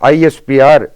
ISPR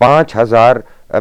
5000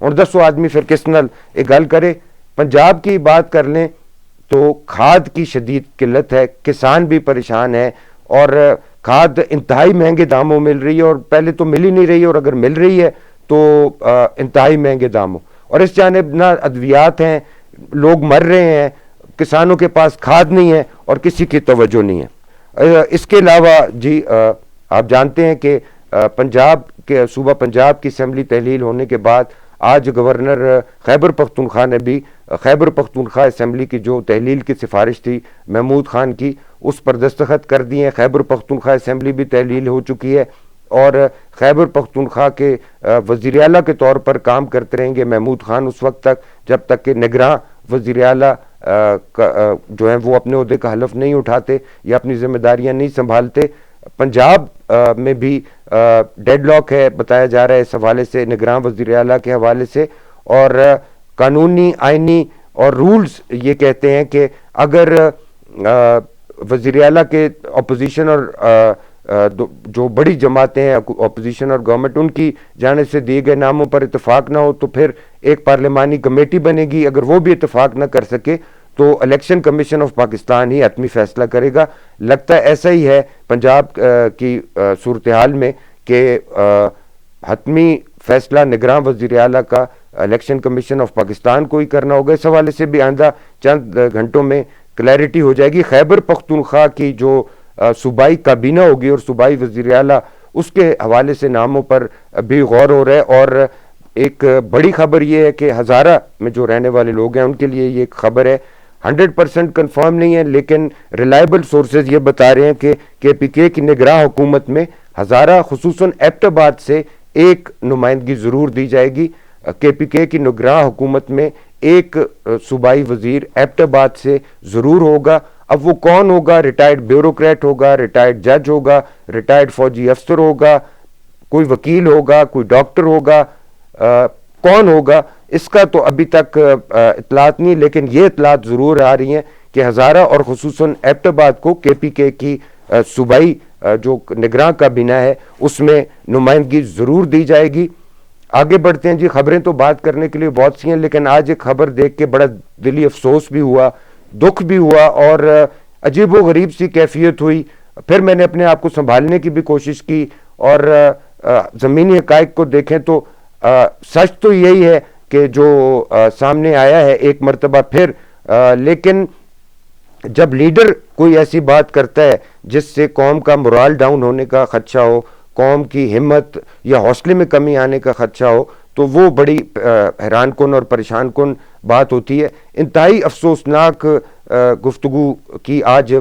اور 10 آدمی پھر کس نال ایک گل کرے. پنجاب کی بات کر لیں تو کھاد کی شدید قلت ہے, کسان بھی پریشان ہے, اور کھاد انتہائی مہنگے داموں مل رہی ہے, اور پہلے تو مل ہی نہیں رہی, اور اگر مل رہی ہے تو انتہائی مہنگے داموں. اور اس جانب نہ ادویات ہیں, لوگ مر رہے ہیں, کسانوں کے پاس کھاد نہیں ہے اور کسی کی توجہ نہیں ہے. اس کے علاوہ جی آپ جانتے ہیں کہ پنجاب کے صوبہ پنجاب کی اسمبلی تحلیل ہونے کے بعد آج گورنر خیبر پختونخوا نے بھی خیبر پختونخوا اسمبلی کی جو تحلیل کی سفارش تھی محمود خان کی, اس پر دستخط کر دیے ہیں. خیبر پختونخوا اسمبلی بھی تحلیل ہو چکی ہے, اور خیبر پختونخوا کے وزیر اعلیٰ کے طور پر کام کرتے رہیں گے محمود خان اس وقت تک جب تک کہ نگراں وزیر اعلیٰ جو ہیں وہ اپنے عہدے کا حلف نہیں اٹھاتے یا اپنی ذمہ داریاں نہیں سنبھالتے. پنجاب میں بھی ڈیڈ لاک ہے بتایا جا رہا ہے اس حوالے سے, نگراں وزیر اعلیٰ کے حوالے سے, اور قانونی آئینی اور رولز یہ کہتے ہیں کہ اگر وزیر اعلیٰ کے اپوزیشن اور جو بڑی جماعتیں ہیں اپوزیشن اور گورنمنٹ ان کی جانب سے دیے گئے ناموں پر اتفاق نہ ہو تو پھر ایک پارلیمانی کمیٹی بنے گی. اگر وہ بھی اتفاق نہ کر سکے تو الیکشن کمیشن آف پاکستان ہی حتمی فیصلہ کرے گا. لگتا ہے ایسا ہی ہے پنجاب کی صورتحال میں کہ حتمی فیصلہ نگراں وزیر اعلیٰ کا الیکشن کمیشن آف پاکستان کو ہی کرنا ہوگا. اس حوالے سے بھی آئندہ چند گھنٹوں میں کلیئرٹی ہو جائے گی. خیبر پختونخوا کی جو صوبائی کابینہ ہوگی اور صوبائی وزیر اعلیٰ, اس کے حوالے سے ناموں پر بھی غور ہو رہا ہے. اور ایک بڑی خبر یہ ہے کہ ہزارہ میں جو رہنے والے لوگ ہیں ان کے لیے یہ ایک خبر ہے, 100% کنفرم نہیں ہے لیکن ریلائبل سورسز یہ بتا رہے ہیں کہ کے پی کے کی نگراں حکومت میں ہزارہ خصوصاً ایبٹ آباد سے ایک نمائندگی ضرور دی جائے گی. کے پی کے کی نگراں حکومت میں ایک صوبائی وزیر ایبٹ آباد سے ضرور ہوگا. اب وہ کون ہوگا؟ ریٹائرڈ بیوروکریٹ ہوگا, ریٹائرڈ جج ہوگا, ریٹائرڈ فوجی افسر ہوگا, کوئی وکیل ہوگا, کوئی ڈاکٹر ہوگا, کون ہوگا اس کا تو ابھی تک اطلاعات نہیں, لیکن یہ اطلاعات ضرور آ رہی ہیں کہ ہزارہ اور خصوصاً ایبٹ آباد کو کے پی کے کی صوبائی جو نگراں کابینہ ہے اس میں نمائندگی ضرور دی جائے گی. آگے بڑھتے ہیں جی. خبریں تو بات کرنے کے لیے بہت سی ہیں, لیکن آج ایک خبر دیکھ کے بڑا دلی افسوس بھی ہوا, دکھ بھی ہوا, اور عجیب و غریب سی کیفیت ہوئی. پھر میں نے اپنے آپ کو سنبھالنے کی بھی کوشش کی, اور زمینی حقائق کو دیکھیں تو سچ تو یہی ہے کہ جو سامنے آیا ہے ایک مرتبہ پھر, لیکن جب لیڈر کوئی ایسی بات کرتا ہے جس سے قوم کا morale ڈاؤن ہونے کا خدشہ ہو, قوم کی ہمت یا حوصلے میں کمی آنے کا خدشہ ہو, تو وہ بڑی حیران کن اور پریشان کن بات ہوتی ہے. انتہائی افسوسناک گفتگو کی آج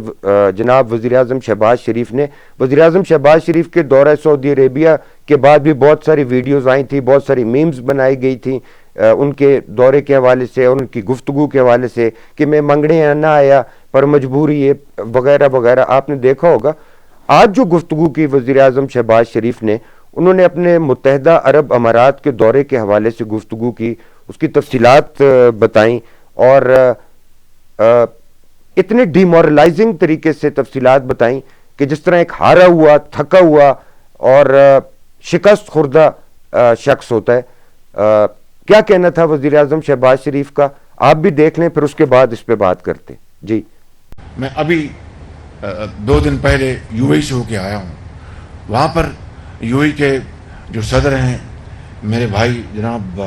جناب وزیر اعظم شہباز شریف نے. وزیر اعظم شہباز شریف کے دورہ سعودی عربیہ کے بعد بھی بہت ساری ویڈیوز آئی تھیں, بہت ساری میمز بنائی گئی تھیں ان کے دورے کے حوالے سے اور ان کی گفتگو کے حوالے سے کہ میں منگنے نہ آیا پر مجبوری ہے وغیرہ وغیرہ. آپ نے دیکھا ہوگا آج جو گفتگو کی وزیر اعظم شہباز شریف نے, انہوں نے اپنے متحدہ عرب امارات کے دورے کے حوالے سے گفتگو کی, اس کی تفصیلات بتائیں, اور اتنے ڈیمورلائزنگ طریقے سے تفصیلات بتائیں کہ جس طرح ایک ہارا ہوا, تھکا ہوا اور شکست خوردہ شخص ہوتا ہے. کیا کہنا تھا وزیر اعظم شہباز شریف کا, آپ بھی دیکھ لیں, پھر اس کے بعد اس پہ بات کرتے. جی میں ابھی 2 دن پہلے یو اے سے ہو کے آیا ہوں. وہاں پر یو اے کے جو صدر ہیں میرے بھائی جناب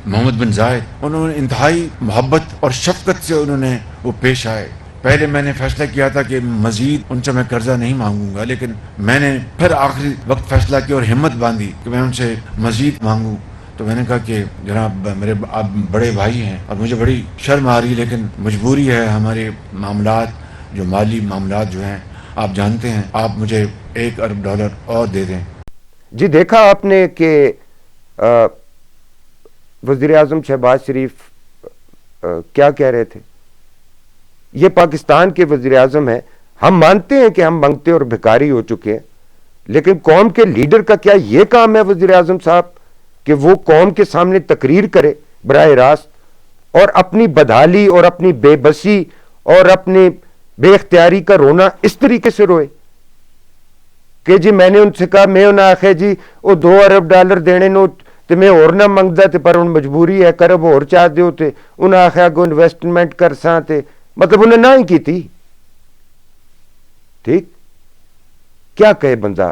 محمد بن زائد, انہوں نے انتہائی محبت اور شفقت سے انہوں نے وہ پیش آئے. پہلے میں نے فیصلہ کیا تھا کہ مزید ان سے میں قرضہ نہیں مانگوں گا, لیکن میں نے پھر آخری وقت فیصلہ کیا اور ہمت باندھی کہ میں ان سے مزید مانگوں. تو میں نے کہا کہ جناب میرے آپ بڑے بھائی ہیں اور مجھے بڑی شرم آ رہی ہے, لیکن مجبوری ہے, ہمارے معاملات جو مالی معاملات جو ہیں آپ جانتے ہیں, آپ مجھے $1 ارب اور دے دیں. جی دیکھا آپ نے کہ وزیر اعظم شہباز شریف کیا کہہ رہے تھے. یہ پاکستان کے وزیر اعظم ہیں, ہم مانتے ہیں کہ ہم منگتے اور بھکاری ہو چکے ہیں, لیکن قوم کے لیڈر کا کیا یہ کام ہے وزیر اعظم صاحب کہ وہ قوم کے سامنے تقریر کرے براہ راست اور اپنی بدحالی اور اپنی بے بسی اور اپنی بے اختیاری کا رونا اس طریقے سے روئے کہ جی میں نے ان سے کہا میں انہیں آخے جی وہ $2 ارب دینے نو تے میں اور نہ منگدا تے پر ان مجبوری ہے کرب اور چاہ دیو تے انہیں آخیا کہ انویسٹمنٹ کرساں تے مطلب انہیں نہ ہی کی تھی. ٹھیک کیا کہے بندہ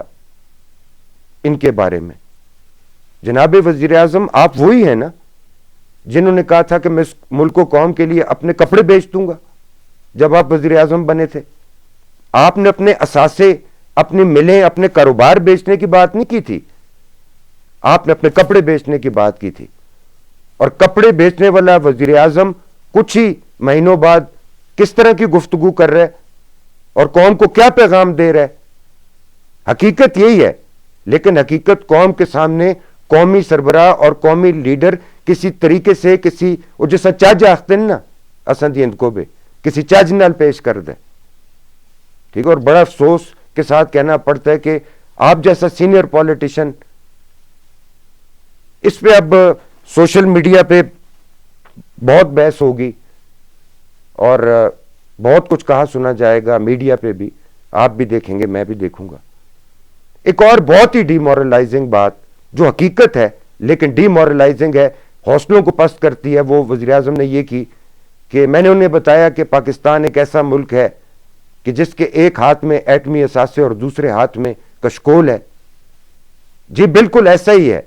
ان کے بارے میں. جناب وزیر اعظم آپ وہی ہیں نا جنہوں نے کہا تھا کہ میں اس ملک و قوم کے لیے اپنے کپڑے بیچ دوں گا. جب آپ وزیر اعظم بنے تھے آپ نے اپنے اثاثے اپنی ملیں اپنے کاروبار بیچنے کی بات نہیں کی تھی, آپ نے اپنے کپڑے بیچنے کی بات کی تھی. اور کپڑے بیچنے والا وزیر اعظم کچھ ہی مہینوں بعد کس طرح کی گفتگو کر رہا ہے اور قوم کو کیا پیغام دے رہا ہے. حقیقت یہی ہے, لیکن حقیقت قوم کے سامنے قومی سربراہ اور قومی لیڈر کسی طریقے سے کسی وہ جیسا چج آختے نا اساں دی کو بھی کسی چج نال پیش کر دے. ٹھیک ہے, اور بڑا افسوس کے ساتھ کہنا پڑتا ہے کہ آپ جیسا سینئر پولیٹیشن, اس پہ اب سوشل میڈیا پہ بہت بحث ہوگی اور بہت کچھ کہا سنا جائے گا, میڈیا پہ بھی آپ بھی دیکھیں گے میں بھی دیکھوں گا. ایک اور بہت ہی ڈی مورلائزنگ بات جو حقیقت ہے لیکن ڈی مورلائزنگ ہے, حوصلوں کو پست کرتی ہے, وہ وزیر اعظم نے یہ کی کہ میں نے انہیں بتایا کہ پاکستان ایک ایسا ملک ہے کہ جس کے ایک ہاتھ میں ایٹمی اثاثے اور دوسرے ہاتھ میں کشکول ہے. جی بالکل ایسا ہی ہے,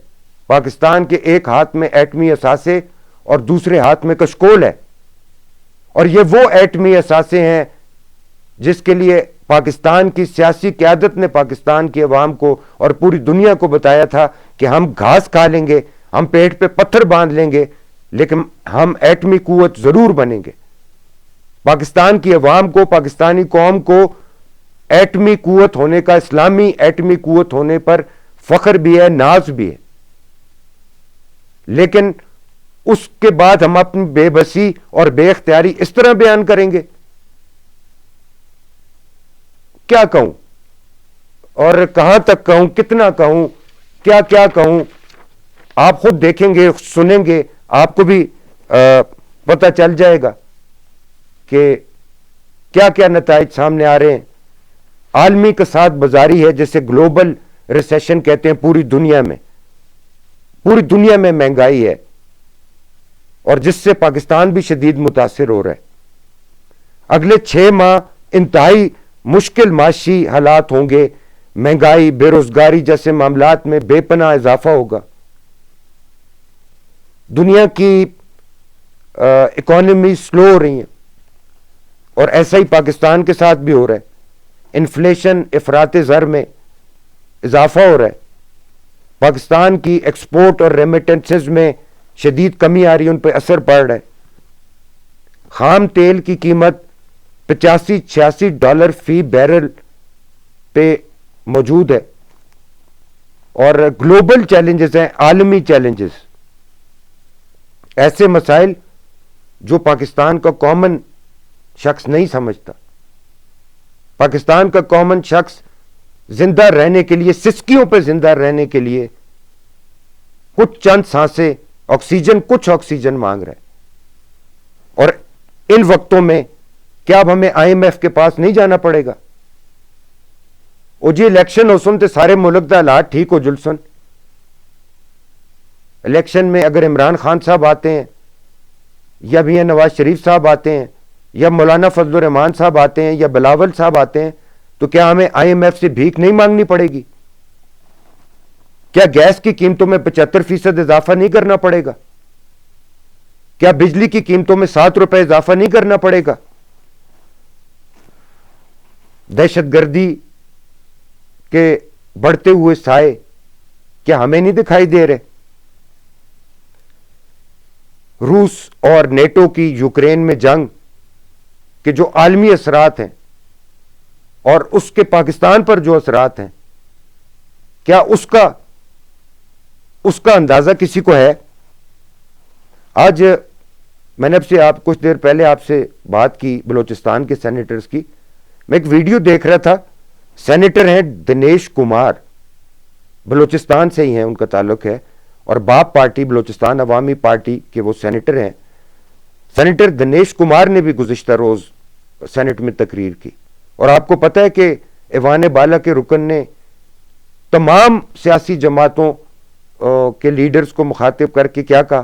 پاکستان کے ایک ہاتھ میں ایٹمی اثاثے اور دوسرے ہاتھ میں کشکول ہے. اور یہ وہ ایٹمی اثاثے ہیں جس کے لیے پاکستان کی سیاسی قیادت نے پاکستان کی عوام کو اور پوری دنیا کو بتایا تھا کہ ہم گھاس کھا لیں گے, ہم پیٹ پہ پتھر باندھ لیں گے, لیکن ہم ایٹمی قوت ضرور بنیں گے. پاکستان کی عوام کو, پاکستانی قوم کو ایٹمی قوت ہونے کا, اسلامی ایٹمی قوت ہونے پر فخر بھی ہے, ناز بھی ہے. لیکن اس کے بعد ہم اپنی بے بسی اور بے اختیاری اس طرح بیان کریں گے, کیا کہوں اور کہاں تک کہوں, کتنا کہوں, کیا کیا کہوں. آپ خود دیکھیں گے, سنیں گے, آپ کو بھی پتہ چل جائے گا کہ کیا کیا نتائج سامنے آ رہے ہیں. عالمی کساد بازاری ہے جسے گلوبل ریسیشن کہتے ہیں, پوری دنیا میں مہنگائی ہے اور جس سے پاکستان بھی شدید متاثر ہو رہا ہے. اگلے 6 ماہ انتہائی مشکل معاشی حالات ہوں گے, مہنگائی, بے روزگاری جیسے معاملات میں بے پناہ اضافہ ہوگا. دنیا کی اکانومی سلو ہو رہی ہیں اور ایسا ہی پاکستان کے ساتھ بھی ہو رہا ہے. انفلیشن, افراط زر میں اضافہ ہو رہا ہے. پاکستان کی ایکسپورٹ اور ریمیٹنسز میں شدید کمی آ رہی ہے, ان پہ اثر پڑ رہا ہے. خام تیل کی قیمت $85-86 فی بیرل پہ موجود ہے. اور گلوبل چیلنجز ہیں, عالمی چیلنجز, ایسے مسائل جو پاکستان کا کامن شخص نہیں سمجھتا. پاکستان کا کامن شخص زندہ رہنے کے لیے, سسکیوں پہ زندہ رہنے کے لیے کچھ چند سانسیں آکسیجن, کچھ آکسیجن مانگ رہا ہے. اور ان وقتوں میں کیا اب ہمیں IMF کے پاس نہیں جانا پڑے گا؟ او جی الیکشن ہو سن تے سارے ملک دا حالات ٹھیک ہو جلسن. الیکشن میں اگر عمران خان صاحب آتے ہیں یا بھی نواز شریف صاحب آتے ہیں یا مولانا فضل الرحمان صاحب آتے ہیں یا بلاول صاحب آتے ہیں تو کیا ہمیں IMF سے بھیک نہیں مانگنی پڑے گی؟ کیا گیس کی قیمتوں میں 75% اضافہ نہیں کرنا پڑے گا؟ کیا بجلی کی قیمتوں میں 7 روپے اضافہ نہیں کرنا پڑے گا؟ دہشت گردی کے بڑھتے ہوئے سائے کیا ہمیں نہیں دکھائی دے رہے؟ روس اور نیٹو کی یوکرین میں جنگ کے جو عالمی اثرات ہیں اور اس کے پاکستان پر جو اثرات ہیں, کیا اس کا اندازہ کسی کو ہے؟ آج میں نے کچھ دیر پہلے آپ سے بات کی بلوچستان کے سینیٹرز کی. میں ایک ویڈیو دیکھ رہا تھا, سینیٹر ہیں دنیش کمار, بلوچستان سے ہی ہیں, ان کا تعلق ہے, اور باپ پارٹی بلوچستان عوامی پارٹی کے وہ سینیٹر ہیں. سینیٹر دنیش کمار نے بھی گزشتہ روز سینٹ میں تقریر کی, اور آپ کو پتہ ہے کہ ایوان بالا کے رکن نے تمام سیاسی جماعتوں کے لیڈرز کو مخاطب کر کے کیا کہا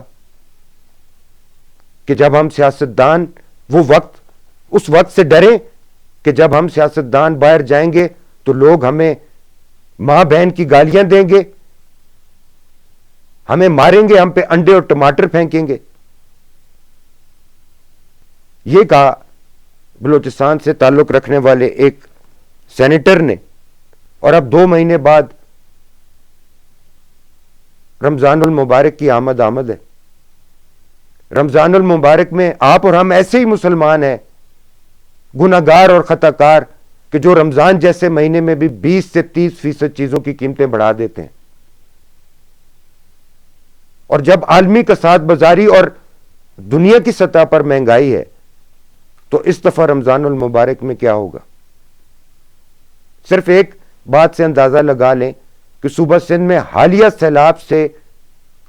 کہ جب ہم سیاستدان اس وقت سے ڈریں کہ جب ہم سیاستدان باہر جائیں گے تو لوگ ہمیں ماں بہن کی گالیاں دیں گے، ہمیں ماریں گے، ہم پہ انڈے اور ٹماٹر پھینکیں گے. یہ کہا بلوچستان سے تعلق رکھنے والے ایک سینیٹر نے. اور اب 2 مہینے بعد رمضان المبارک کی آمد ہے. رمضان المبارک میں آپ اور ہم ایسے ہی مسلمان ہیں، گناہگار اور خطا کار، کہ جو رمضان جیسے مہینے میں بھی 20 سے 30% چیزوں کی قیمتیں بڑھا دیتے ہیں. اور جب عالمی کساد بازاری اور دنیا کی سطح پر مہنگائی ہے تو اس دفعہ رمضان المبارک میں کیا ہوگا؟ صرف ایک بات سے اندازہ لگا لیں کہ صوبہ سندھ میں حالیہ سیلاب سے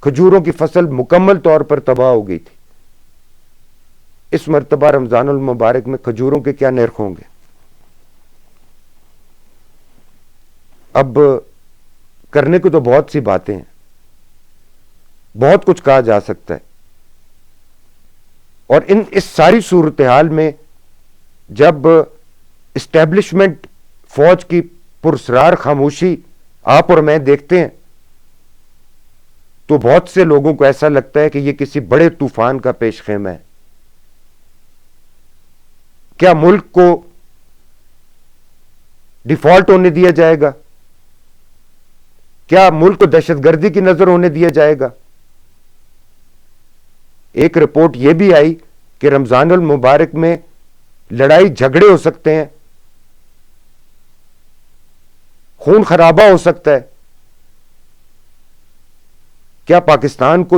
کھجوروں کی فصل مکمل طور پر تباہ ہو گئی تھی. اس مرتبہ رمضان المبارک میں کھجوروں کے کیا نرخ ہوں گے؟ اب کرنے کو تو بہت سی باتیں ہیں، بہت کچھ کہا جا سکتا ہے، اور اس ساری صورتحال میں جب اسٹیبلشمنٹ فوج کی پرسرار خاموشی آپ اور میں دیکھتے ہیں تو بہت سے لوگوں کو ایسا لگتا ہے کہ یہ کسی بڑے طوفان کا پیش خیمہ ہے. کیا ملک کو ڈیفالٹ ہونے دیا جائے گا؟ کیا ملک کو دہشت گردی کی نظر ہونے دیا جائے گا؟ ایک رپورٹ یہ بھی آئی کہ رمضان المبارک میں لڑائی جھگڑے ہو سکتے ہیں، خون خرابہ ہو سکتا ہے. کیا پاکستان کو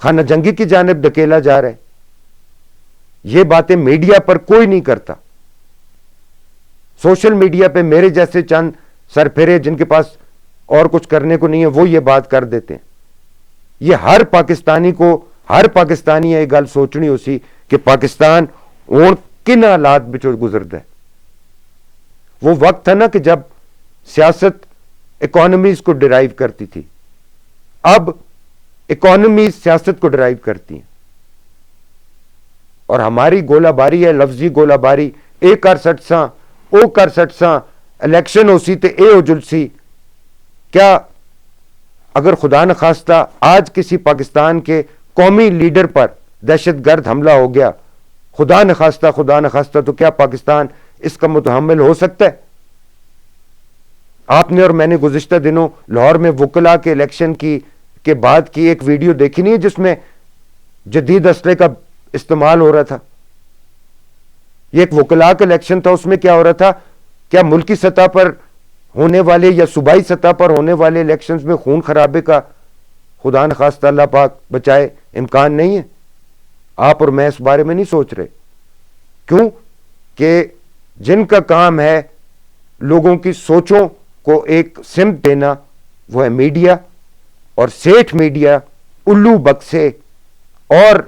خانہ جنگی کی جانب دھکیلا جا رہا ہے؟ یہ باتیں میڈیا پر کوئی نہیں کرتا. سوشل میڈیا پہ میرے جیسے چند سرپھرے جن کے پاس اور کچھ کرنے کو نہیں ہے وہ یہ بات کر دیتے ہیں. یہ ہر پاکستانی یہ گل سوچنی ہو سی کہ پاکستان ہن کن حالات بچوں گزردا ہے. وہ وقت تھا نا کہ جب سیاست اکانومیز کو ڈرائیو کرتی تھی، اب اکانومیز سیاست کو ڈرائیو کرتی ہیں. اور ہماری گولہ باری ہے، لفظی گولہ باری، اے کر سٹ ساں او کر سٹ ساں، الیکشن ہو سی تے اے ہو جل سی. کیا اگر خدا نخواستہ آج کسی پاکستان کے قومی لیڈر پر دہشت گرد حملہ ہو گیا، خدا نخواستہ تو کیا پاکستان اس کا متحمل ہو سکتا ہے؟ آپ نے اور میں نے گزشتہ دنوں لاہور میں وکلا کے الیکشن کے بعد کی ایک ویڈیو دیکھی نہیں جس میں جدید اسلحے کا استعمال ہو رہا تھا. یہ ایک وکلا کا الیکشن تھا، اس میں کیا ہو رہا تھا؟ کیا ملکی سطح پر ہونے والے یا صوبائی سطح پر ہونے والے الیکشنز میں خون خرابے کا خدا نخواستہ اللہ پاک بچائے امکان نہیں ہے؟ آپ اور میں اس بارے میں نہیں سوچ رہے. کیوں کہ جن کا کام ہے لوگوں کی سوچوں کو ایک سمت دینا وہ ہے میڈیا، اور سیٹھ میڈیا، الو بکسے، اور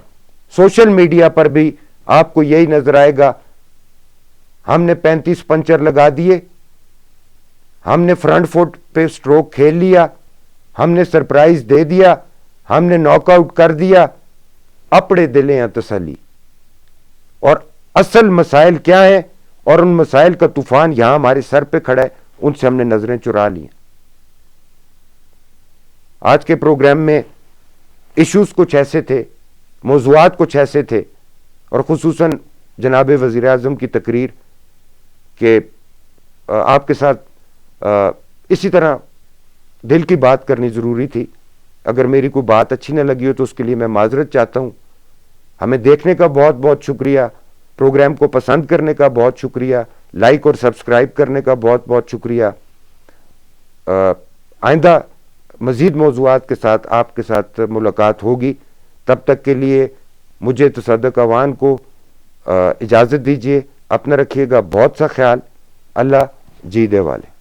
سوشل میڈیا پر بھی آپ کو یہی نظر آئے گا. ہم نے 35 پنچر لگا دیے، ہم نے فرنٹ فٹ پہ سٹروک کھیل لیا، ہم نے سرپرائز دے دیا، ہم نے ناک آؤٹ کر دیا، اپڑے دلیں ہیں تسلی. اور اصل مسائل کیا ہیں اور ان مسائل کا طوفان یہاں ہمارے سر پہ کھڑا ہے، ان سے ہم نے نظریں چرا لی ہیں. آج کے پروگرام میں ایشوز کچھ ایسے تھے، موضوعات کچھ ایسے تھے، اور خصوصاً جناب وزیر اعظم کی تقریر کہ آپ کے ساتھ اسی طرح دل کی بات کرنی ضروری تھی. اگر میری کوئی بات اچھی نہ لگی ہو تو اس کے لیے میں معذرت چاہتا ہوں. ہمیں دیکھنے کا بہت بہت شکریہ، پروگرام کو پسند کرنے کا بہت شکریہ، لائک اور سبسکرائب کرنے کا بہت بہت شکریہ. آئندہ مزید موضوعات کے ساتھ آپ کے ساتھ ملاقات ہوگی. تب تک کے لیے مجھے تصدق اوان کو اجازت دیجیے. اپنا رکھیے گا بہت سا خیال. اللہ جی دے والے.